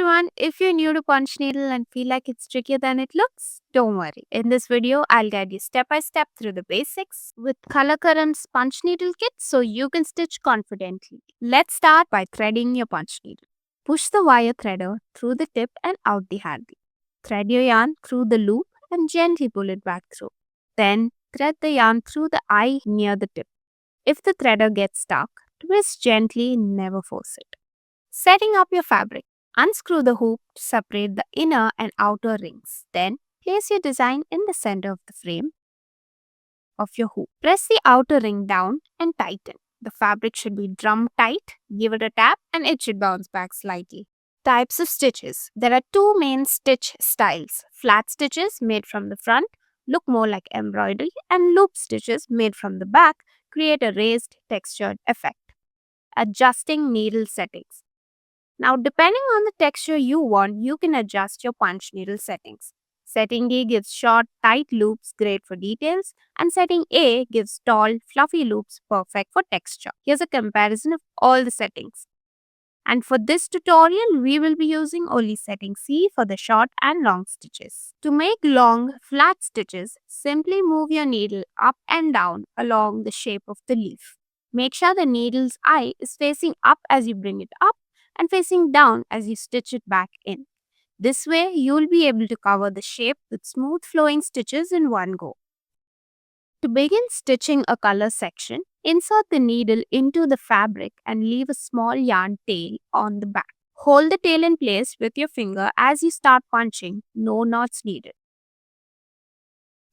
everyone, if you're new to punch needle and feel like it's trickier than it looks, don't worry. In this video, I'll guide you step by step through the basics with Color Current's punch needle kit so you can stitch confidently. Let's start by threading your punch needle. Push the wire threader through the tip and out the handle. Thread your yarn through the loop and gently pull it back through. Then thread the yarn through the eye near the tip. If the threader gets stuck, twist gently, never force it. Setting up your fabric. Unscrew the hoop to separate the inner and outer rings. Then place your design in the center of the frame of your hoop. Press the outer ring down and tighten. The fabric should be drum tight. Give it a tap and it should bounce back slightly. Types of stitches. There are two main stitch styles. Flat stitches made from the front look more like embroidery, and loop stitches made from the back create a raised textured effect. Adjusting needle settings. Now, depending on the texture you want, you can adjust your punch needle settings. Setting D gives short, tight loops, great for details, and setting A gives tall, fluffy loops, perfect for texture. Here's a comparison of all the settings. And for this tutorial, we will be using only setting C for the short and long stitches. To make long, flat stitches, simply move your needle up and down along the shape of the leaf. Make sure the needle's eye is facing up as you bring it up and facing down as you stitch it back in. This way, you'll be able to cover the shape with smooth flowing stitches in one go. To begin stitching a color section, insert the needle into the fabric and leave a small yarn tail on the back. Hold the tail in place with your finger as you start punching, no knots needed.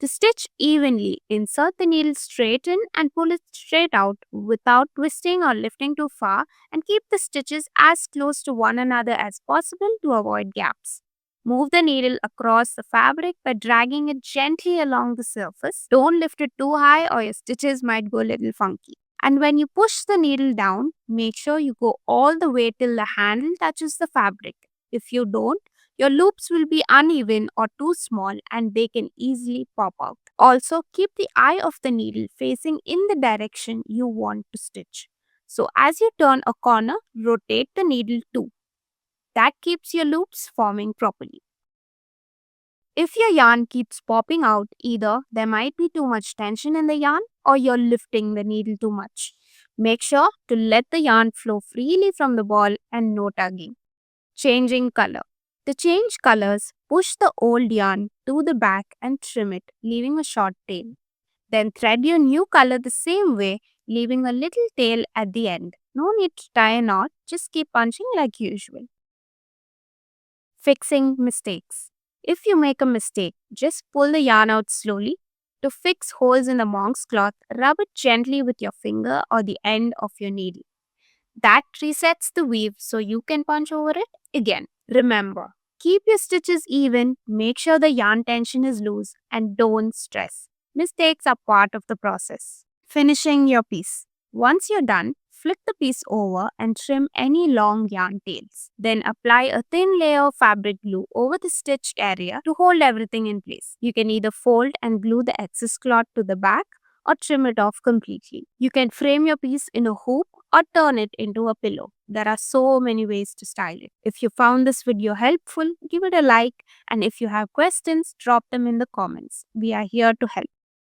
To stitch evenly, insert the needle straight in and pull it straight out without twisting or lifting too far, and keep the stitches as close to one another as possible to avoid gaps. Move the needle across the fabric by dragging it gently along the surface. Don't lift it too high or your stitches might go a little funky. And when you push the needle down, make sure you go all the way till the handle touches the fabric. If you don't, your loops will be uneven or too small and they can easily pop out. Also, keep the eye of the needle facing in the direction you want to stitch. So as you turn a corner, rotate the needle too. That keeps your loops forming properly. If your yarn keeps popping out, either there might be too much tension in the yarn or you're lifting the needle too much. Make sure to let the yarn flow freely from the ball and no tugging. Changing color. To change colors, push the old yarn to the back and trim it, leaving a short tail. Then thread your new color the same way, leaving a little tail at the end. No need to tie a knot, just keep punching like usual. Fixing mistakes. If you make a mistake, just pull the yarn out slowly. To fix holes in the monk's cloth, rub it gently with your finger or the end of your needle. That resets the weave so you can punch over it again. Remember, keep your stitches even, make sure the yarn tension is loose, and don't stress. Mistakes are part of the process. Finishing your piece. Once you're done, flip the piece over and trim any long yarn tails. Then apply a thin layer of fabric glue over the stitched area to hold everything in place. You can either fold and glue the excess cloth to the back or trim it off completely. You can frame your piece in a hoop or turn it into a pillow. There are so many ways to style it. If you found this video helpful, give it a like, and if you have questions, drop them in the comments. We are here to help.